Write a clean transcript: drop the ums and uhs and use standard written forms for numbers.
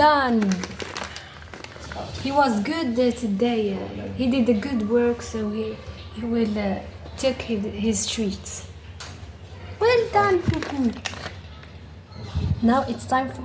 done. He was good today. He did a good work, so he will take his treats. Well done. Now it's time for